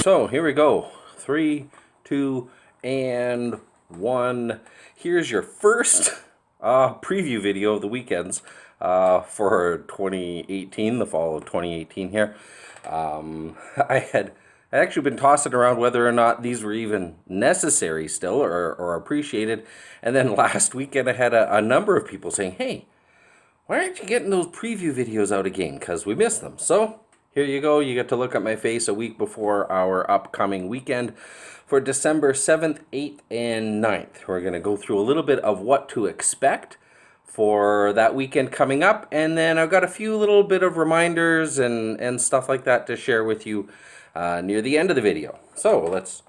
So here we go. 3, 2, and 1. Here's your first preview video of the weekends for 2018, the fall of 2018 here. I had actually been tossing around whether or not these were even necessary still or appreciated. And then last weekend I had a number of people saying, hey, why aren't you getting those preview videos out again? Because we missed them. So here you go. You get to look at my face a week before our upcoming weekend for December 7th, 8th, and 9th. We're going to go through a little bit of what to expect for that weekend coming up. And then I've got a few little bit of reminders and stuff like that to share with you near the end of the video. So let's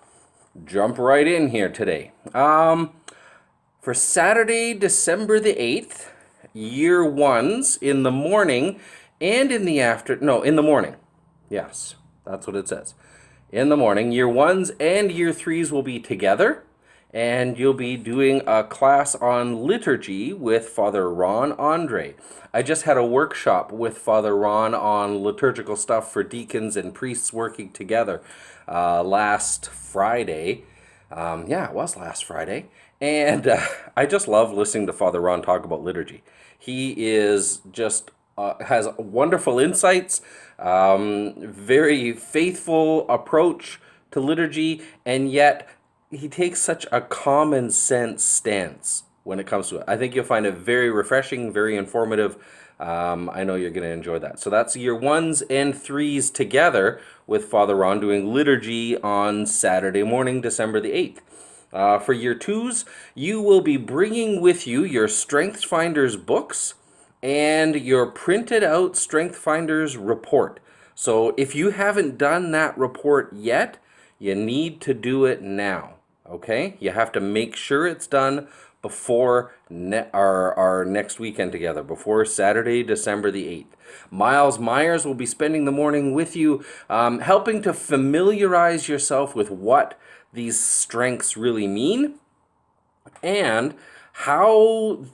jump right in here today. For Saturday, December the 8th, year ones in the morning and in the morning. Yes, that's what it says. In the morning, year ones and year threes will be together, and you'll be doing a class on liturgy with Father Ron Andre. I just had a workshop with Father Ron on liturgical stuff for deacons and priests working together last Friday. Yeah, it was last Friday. And I just love listening to Father Ron talk about liturgy. He is just has wonderful insights, very faithful approach to liturgy, and yet he takes such a common sense stance when it comes to it. I think you'll find it very refreshing, very informative. I know you're going to enjoy that. So that's year ones and threes together with Father Ron doing liturgy on Saturday morning, December the 8th. For year twos, you will be bringing with you your Strength Finders books and your printed out Strength Finders report. So if you haven't done that report yet, you need to do it now, okay? You have to make sure it's done before our next weekend together, before Saturday, December the 8th. Miles Myers will be spending the morning with you, helping to familiarize yourself with what these strengths really mean and how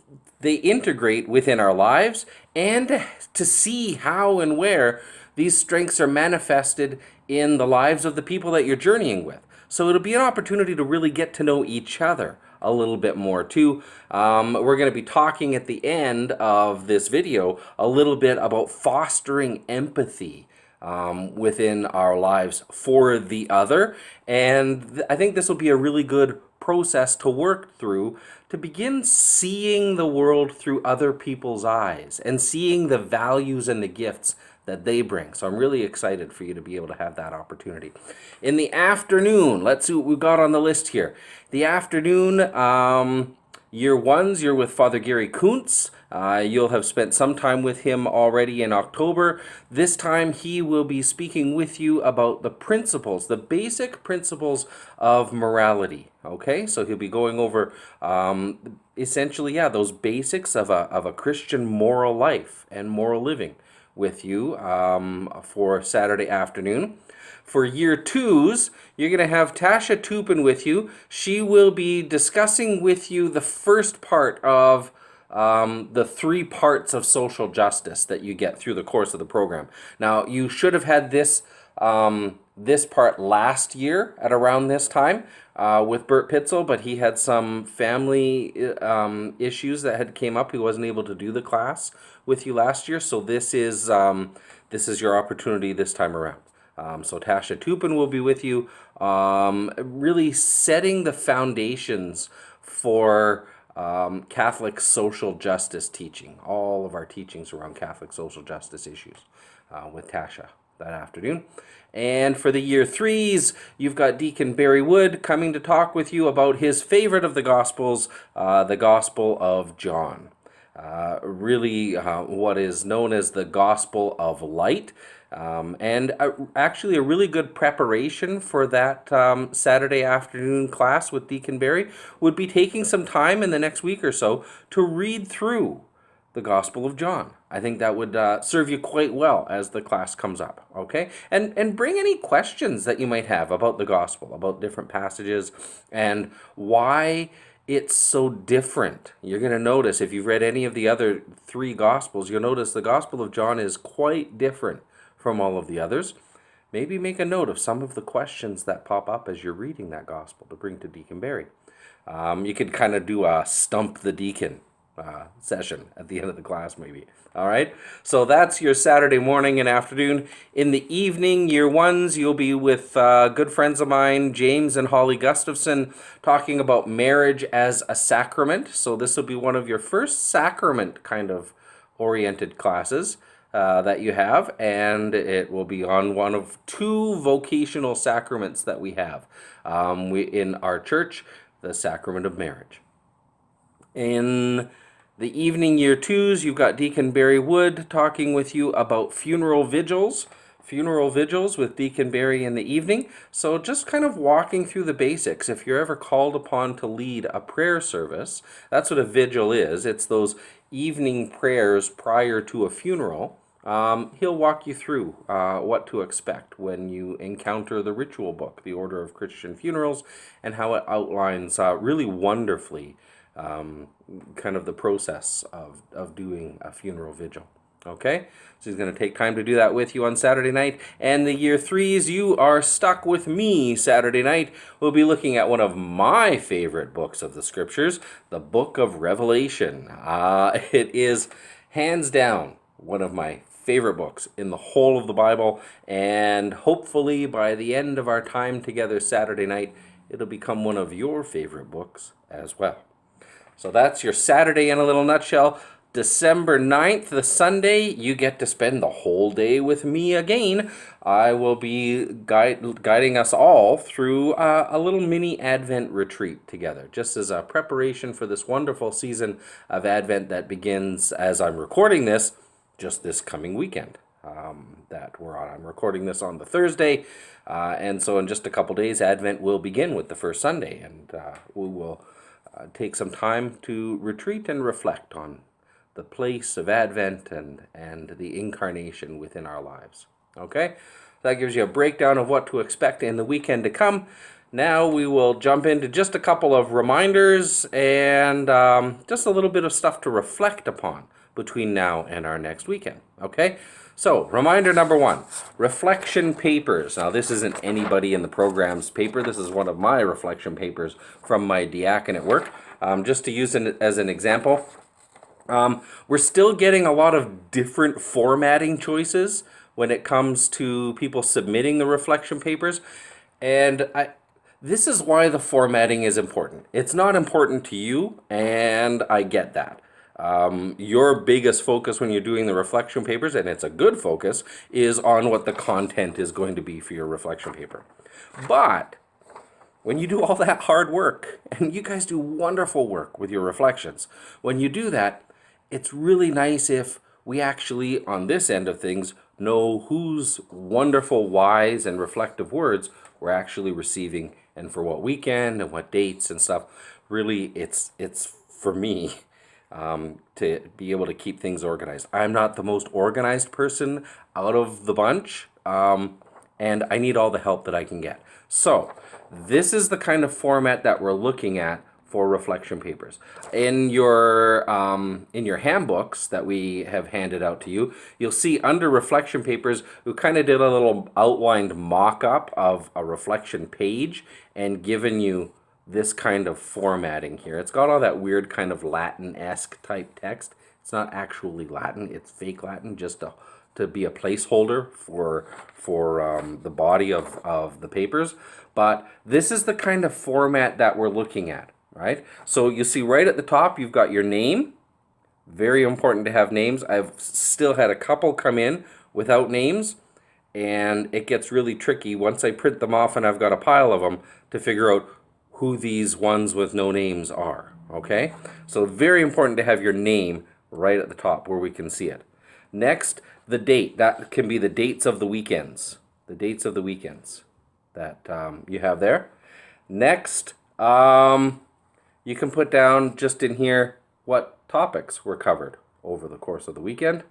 they integrate within our lives, and to see how and where these strengths are manifested in the lives of the people that you're journeying with. So it'll be an opportunity to really get to know each other a little bit more too. We're going to be talking at the end of this video a little bit about fostering empathy within our lives for the other. And I think this will be a really good process to work through to begin seeing the world through other people's eyes and seeing the values and the gifts that they bring. So I'm really excited for you to be able to have that opportunity. In the afternoon, let's see what we've got on the list here. The afternoon, year ones, you're with Father Gary Kuntz. You'll have spent some time with him already in October. This time he will be speaking with you about the principles, the basic principles of morality. Okay, so he'll be going over essentially, those basics of a Christian moral life and moral living with you for Saturday afternoon. For year twos, you're going to have Tasha Tupin with you. She will be discussing with you the first part of the 3 parts of social justice that you get through the course of the program. Now, you should have had this part last year at around this time with Bert Pitzel, but he had some family issues that had came up. He wasn't able to do the class with you last year, so this is your opportunity this time around. So Tasha Tupin will be with you, really setting the foundations for Catholic social justice teaching, all of our teachings around Catholic social justice issues with Tasha that afternoon. And for the year threes, you've got Deacon Barry Wood coming to talk with you about his favorite of the Gospels, the Gospel of John. Really what is known as the Gospel of Light. And actually a really good preparation for that Saturday afternoon class with Deacon Barry would be taking some time in the next week or so to read through the Gospel of John. I think that would serve you quite well as the class comes up, okay? And bring any questions that you might have about the Gospel, about different passages, and why it's so different. You're going to notice, if you've read any of the other 3 Gospels, you'll notice the Gospel of John is quite different from all of the others. maybe make a note of some of the questions that pop up as you're reading that gospel to bring to Deacon Barry. You could kind of do a stump the deacon session at the end of the class, maybe. All right, so that's your Saturday morning and afternoon. In the evening, year ones, you'll be with good friends of mine, James and Holly Gustafson, talking about marriage as a sacrament. So this will be one of your first sacrament kind of oriented classes that you have, and it will be on one of 2 vocational sacraments that we have in our church, the sacrament of marriage. In the evening, year 2s, you've got Deacon Barry Wood talking with you about funeral vigils with Deacon Barry in the evening. So just kind of walking through the basics. If you're ever called upon to lead a prayer service, that's what a vigil is. It's those evening prayers prior to a funeral. He'll walk you through what to expect when you encounter the ritual book, the Order of Christian Funerals, and how it outlines really wonderfully kind of the process of doing a funeral vigil. Okay, so he's going to take time to do that with you on Saturday night. And the year 3s, you are stuck with me Saturday night. We'll be looking at one of my favorite books of the scriptures, the book of Revelation. It is hands down one of my favorite books in the whole of the Bible, and hopefully by the end of our time together Saturday night, it'll become one of your favorite books as well. So that's your Saturday in a little nutshell. December 9th, the Sunday, you get to spend the whole day with me again. I will be guiding us all through a little mini Advent retreat together, just as a preparation for this wonderful season of Advent that begins, as I'm recording this, just this coming weekend that we're on. I'm recording this on the Thursday, and so in just a couple days, Advent will begin with the first Sunday, and we will take some time to retreat and reflect on the place of Advent and the incarnation within our lives. Okay? That gives you a breakdown of what to expect in the weekend to come. Now we will jump into just a couple of reminders and just a little bit of stuff to reflect upon between now and our next weekend. Okay? So, reminder number 1, reflection papers. Now, this isn't anybody in the program's paper. This is one of my reflection papers from my diaconate work. Just to use it as an example, we're still getting a lot of different formatting choices when it comes to people submitting the reflection papers. And this is why the formatting is important. It's not important to you, and I get that. Your biggest focus when you're doing the reflection papers, and it's a good focus, is on what the content is going to be for your reflection paper. But when you do all that hard work, and you guys do wonderful work with your reflections, when you do that, it's really nice if we actually, on this end of things, know whose wonderful, wise, and reflective words we're actually receiving, and for what weekend, and what dates, and stuff. Really, it's for me to be able to keep things organized. I'm not the most organized person out of the bunch, and I need all the help that I can get. So, this is the kind of format that we're looking at for reflection papers. In your handbooks that we have handed out to you, you'll see under reflection papers, we kind of did a little outlined mock-up of a reflection page and given you this kind of formatting here. It's got all that weird kind of Latin-esque type text. It's not actually Latin, it's fake Latin, just to be a placeholder for the body of the papers. But this is the kind of format that we're looking at, right? So you see right at the top, you've got your name. Very important to have names. I've still had a couple come in without names, and it gets really tricky once I print them off and I've got a pile of them to figure out who these ones with no names are, okay? So very important to have your name right at the top where we can see it. Next, the date. That can be the dates of the weekends. The dates of the weekends that you have there. Next, you can put down just in here what topics were covered over the course of the weekend.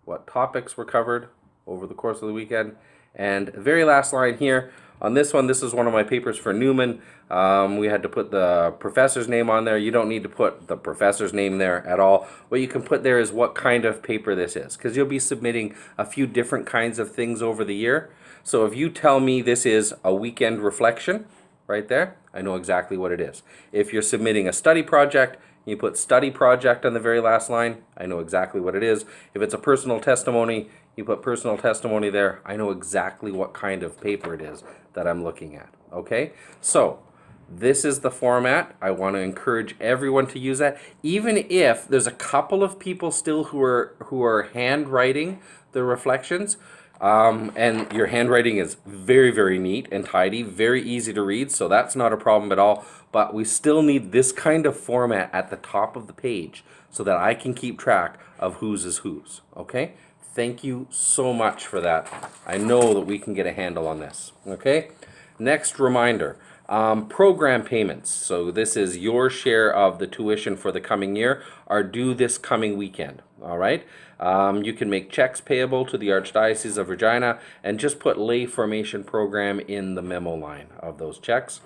What topics were covered over the course of the weekend. And the very last line here, on this one, this is one of my papers for Newman. We had to put the professor's name on there. You don't need to put the professor's name there at all. What you can put there is what kind of paper this is, because you'll be submitting a few different kinds of things over the year. So if you tell me this is a weekend reflection, right there, I know exactly what it is. If you're submitting a study project, you put study project on the very last line, I know exactly what it is. If it's a personal testimony, you put personal testimony there, I know exactly what kind of paper it is that I'm looking at, okay? So this is the format. I want to encourage everyone to use that, even if there's a couple of people still who are handwriting the reflections. And your handwriting is very, very neat and tidy, very easy to read, so that's not a problem at all. But we still need this kind of format at the top of the page so that I can keep track of whose is whose, okay? Thank you so much for that. I know that we can get a handle on this, okay? Next reminder, program payments. So this is your share of the tuition for the coming year are due this coming weekend, all right? You can make checks payable to the Archdiocese of Regina and just put lay formation program in the memo line of those checks.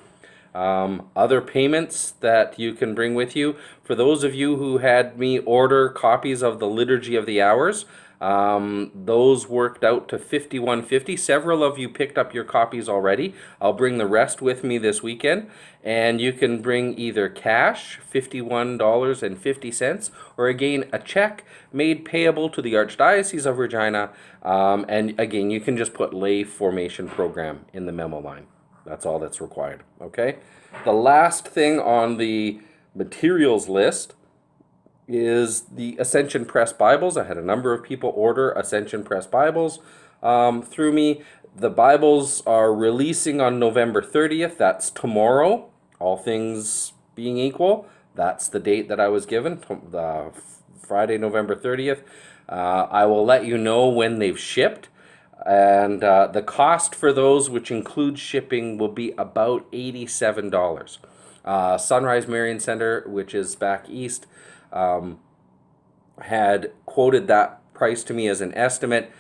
Other payments that you can bring with you. For those of you who had me order copies of the Liturgy of the Hours, those worked out to $51.50. Several of you picked up your copies already. I'll bring the rest with me this weekend, and you can bring either cash, $51.50, or again a check made payable to the Archdiocese of Regina, and again you can just put lay formation program in the memo line. That's all that's required, okay? The last thing on the materials list is the Ascension Press Bibles. I had a number of people order Ascension Press Bibles through me. The Bibles are releasing on November 30th. That's tomorrow, all things being equal. That's the date that I was given, the Friday, November 30th. I will let you know when they've shipped. And the cost for those, which includes shipping, will be about $87. Sunrise Marian Center, which is back east, had quoted that price to me as an estimate.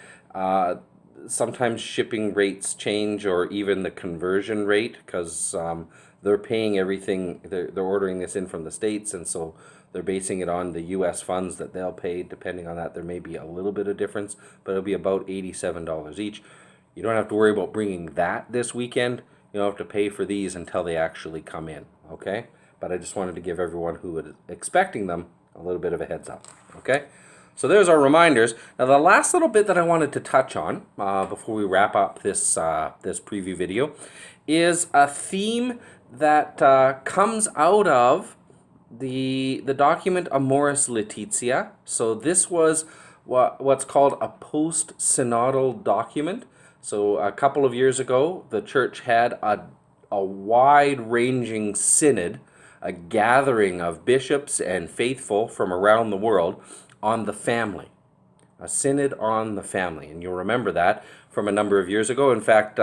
Sometimes shipping rates change, or even the conversion rate, because they're paying everything. They're ordering this in from the States, and so they're basing it on the U.S. funds that they'll pay. Depending on that, there may be a little bit of difference, but it'll be about $87 each. You don't have to worry about bringing that this weekend. You don't have to pay for these until they actually come in, okay? But I just wanted to give everyone who is expecting them a little bit of a heads up, okay? So there's our reminders. Now the last little bit that I wanted to touch on before we wrap up this this preview video is a theme that comes out of the document Amoris Laetitia. So this was what's called a post-synodal document. So a couple of years ago, the church had a wide-ranging synod, a gathering of bishops and faithful from around the world on the family. A synod on the family. And you'll remember that from a number of years ago. In fact,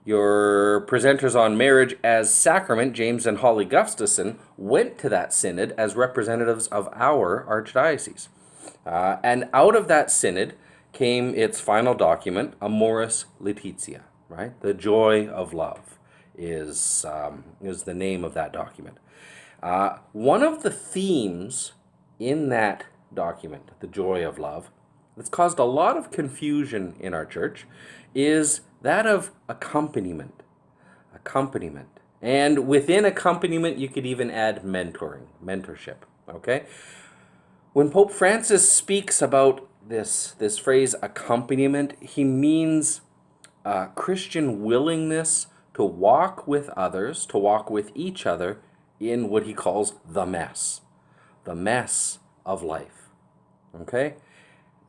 your presenters on marriage as sacrament, James and Holly Gustafson, went to that synod as representatives of our archdiocese. And out of that synod came its final document, Amoris Laetitia, right? The joy of love is the name of that document. One of the themes in that document, the joy of love, that's caused a lot of confusion in our church is that of accompaniment. Accompaniment. And within accompaniment, you could even add mentorship, okay? When Pope Francis speaks about this phrase accompaniment, he means Christian willingness to walk with others, to walk with each other in what he calls the mess of life, okay?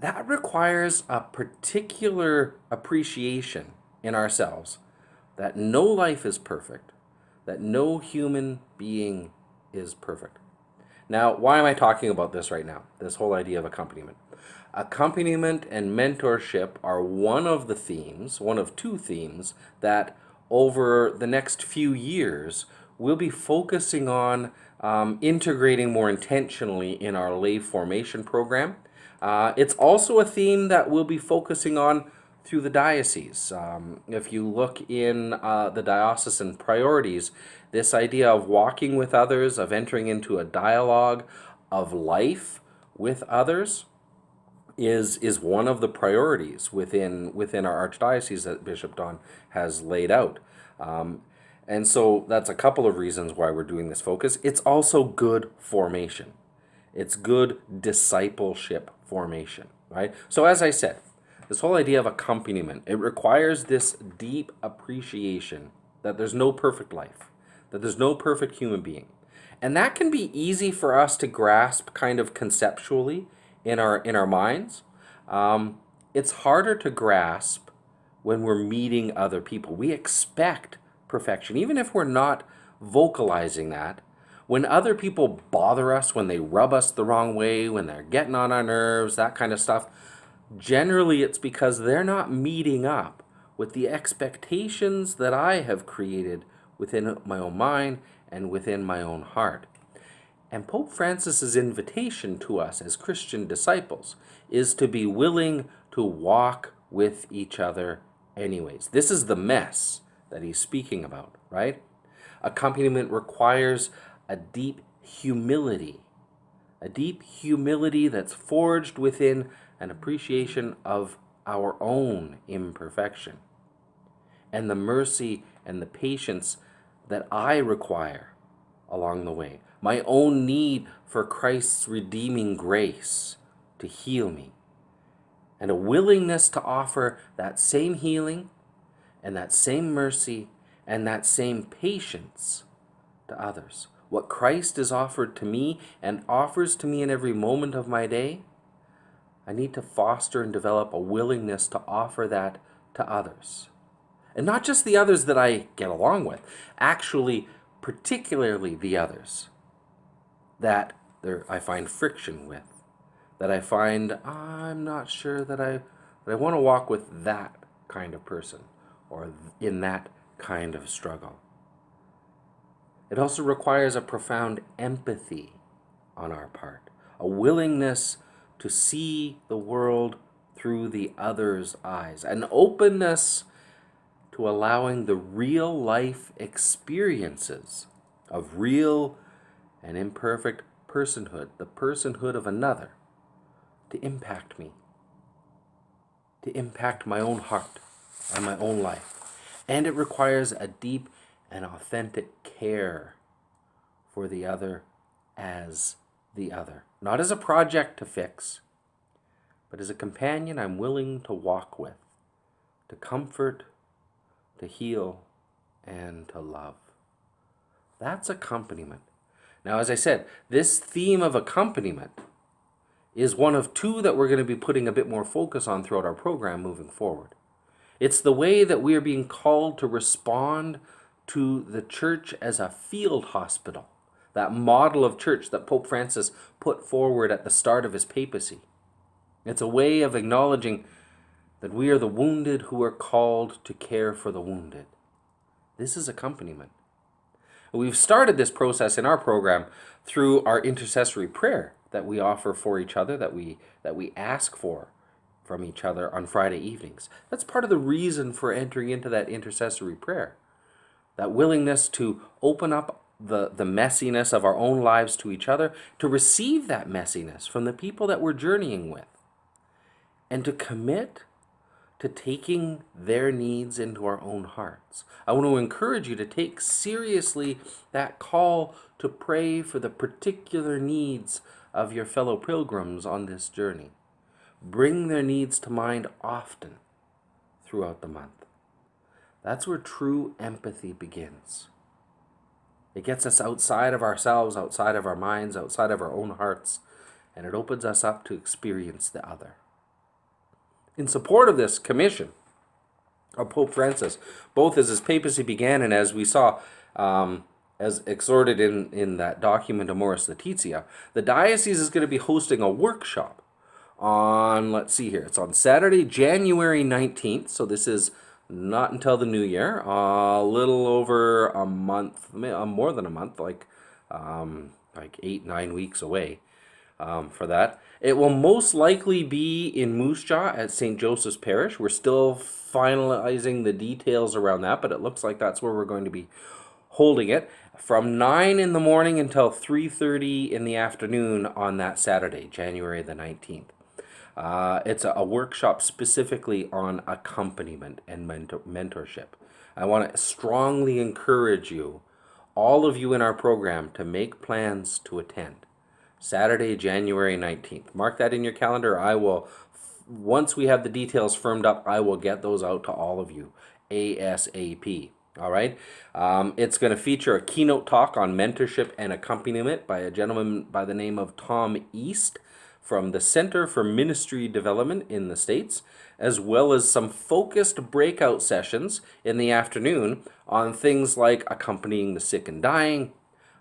That requires a particular appreciation in ourselves that no life is perfect, that no human being is perfect. Now, why am I talking about this right now? This whole idea of accompaniment. Accompaniment and mentorship are one of the themes, one of two themes, that over the next few years we'll be focusing on integrating more intentionally in our lay formation program. It's also a theme that we'll be focusing on through the diocese. If you look in the diocesan priorities, this idea of walking with others, of entering into a dialogue of life with others, is one of the priorities within our archdiocese that Bishop Don has laid out. And so that's a couple of reasons why we're doing this focus. It's also good formation. It's good discipleship formation, right? So as I said, this whole idea of accompaniment, it requires this deep appreciation that there's no perfect life, that there's no perfect human being. And that can be easy for us to grasp kind of conceptually in our minds. It's harder to grasp when we're meeting other people. We expect perfection, even if we're not vocalizing that. When other people bother us, when they rub us the wrong way, when they're getting on our nerves, that kind of stuff, generally it's because they're not meeting up with the expectations that I have created within my own mind and within my own heart. And Pope Francis's invitation to us as Christian disciples is to be willing to walk with each other anyways. This is the mess that he's speaking about, right? Accompaniment requires a deep humility that's forged within an appreciation of our own imperfection and the mercy and the patience that I require along the way. My own need for Christ's redeeming grace to heal me, and a willingness to offer that same healing and that same mercy and that same patience to others. What Christ has offered to me and offers to me in every moment of my day, I need to foster and develop a willingness to offer that to others. And not just the others that I get along with, actually, particularly the others that I find friction with, that I find I'm not sure that I want to walk with that kind of person or in that kind of struggle. It also requires a profound empathy on our part, a willingness to see the world through the other's eyes, an openness to allowing the real life experiences of real and imperfect personhood, the personhood of another, to impact me, to impact my own heart and my own life. And it requires a deep and authentic care for the other as the other. Not as a project to fix, but as a companion I'm willing to walk with, to comfort, to heal, and to love. That's accompaniment. Now, as I said, this theme of accompaniment is one of two that we're going to be putting a bit more focus on throughout our program moving forward. It's the way that we are being called to respond to the church as a field hospital, that model of church that Pope Francis put forward at the start of his papacy. It's a way of acknowledging that we are the wounded who are called to care for the wounded. This is accompaniment. We've started this process in our program through our intercessory prayer that we offer for each other, that we ask for from each other on Friday evenings. That's part of the reason for entering into that intercessory prayer. That willingness to open up the messiness of our own lives to each other, to receive that messiness from the people that we're journeying with, and to commit to taking their needs into our own hearts. I want to encourage you to take seriously that call to pray for the particular needs of your fellow pilgrims on this journey. Bring their needs to mind often throughout the month. That's where true empathy begins. It gets us outside of ourselves, outside of our minds, outside of our own hearts, and it opens us up to experience the other. In support of this commission of Pope Francis, both as his papacy began and as we saw, as exhorted in that document Amoris Laetitia, the diocese is going to be hosting a workshop on, let's see here, it's on Saturday, January 19th, so this is not until the new year, a little over a month, more than a month, like 8-9 weeks away for that. It will most likely be in Moose Jaw at St. Joseph's Parish. We're still finalizing the details around that, but it looks like that's where we're going to be holding it from 9 in the morning until 3:30 in the afternoon on that Saturday, January the 19th. It's a workshop specifically on accompaniment and mentorship. I want to strongly encourage you, all of you in our program, to make plans to attend. Saturday, January 19th. Mark that in your calendar. Once we have the details firmed up, I will get those out to all of you ASAP. All right. It's going to feature a keynote talk on mentorship and accompaniment by a gentleman by the name of Tom East from the Center for Ministry Development in the States, as well as some focused breakout sessions in the afternoon on things like accompanying the sick and dying,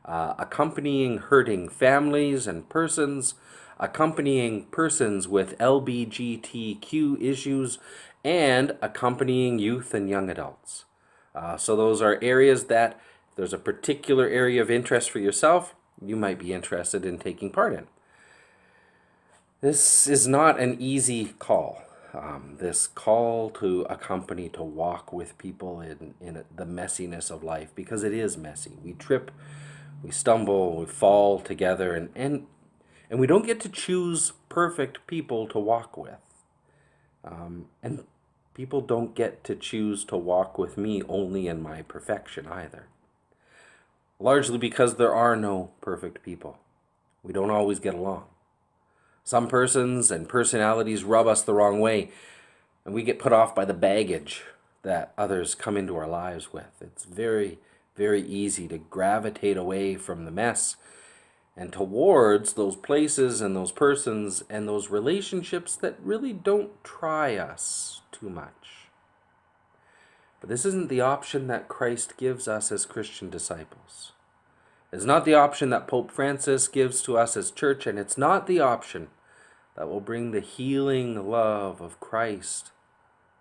accompanying hurting families and persons, accompanying persons with LGBTQ issues, and accompanying youth and young adults. So those are areas that, if there's a particular area of interest for yourself, you might be interested in taking part in. This is not an easy call. This call to accompany, to walk with people in the messiness of life, because it is messy. We trip, we stumble, we fall together, and we don't get to choose perfect people to walk with. And people don't get to choose to walk with me only in my perfection either. Largely because there are no perfect people. We don't always get along. Some persons and personalities rub us the wrong way, and we get put off by the baggage that others come into our lives with. It's very, very easy to gravitate away from the mess and towards those places and those persons and those relationships that really don't try us too much. But this isn't the option that Christ gives us as Christian disciples. It's not the option that Pope Francis gives to us as church, and it's not the option that will bring the healing love of Christ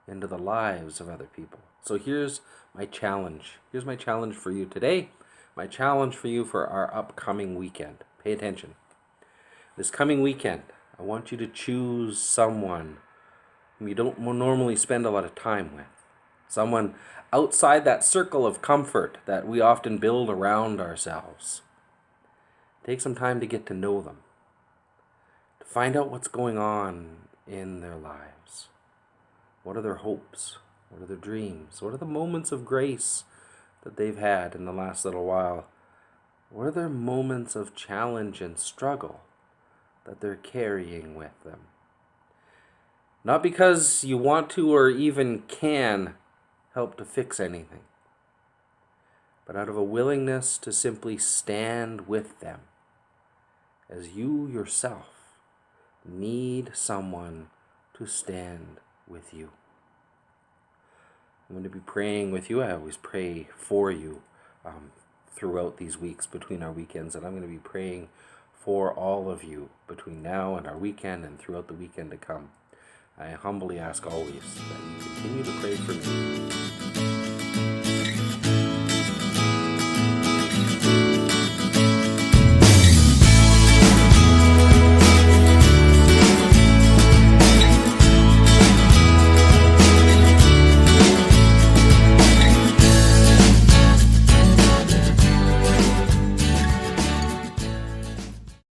into the lives of other people. So here's my challenge. Here's my challenge for you today. My challenge for you for our upcoming weekend. Pay attention. This coming weekend, I want you to choose someone whom you don't normally spend a lot of time with. Someone outside that circle of comfort that we often build around ourselves. Take some time to get to know them. To find out what's going on in their lives. What are their hopes? What are their dreams? What are the moments of grace that they've had in the last little while? What are their moments of challenge and struggle that they're carrying with them? Not because you want to or even can help to fix anything, but out of a willingness to simply stand with them as you yourself need someone to stand with you. I'm going to be praying with you. I always pray for you throughout these weeks between our weekends, and I'm going to be praying for all of you between now and our weekend and throughout the weekend to come. I humbly ask always that you continue to pray for me.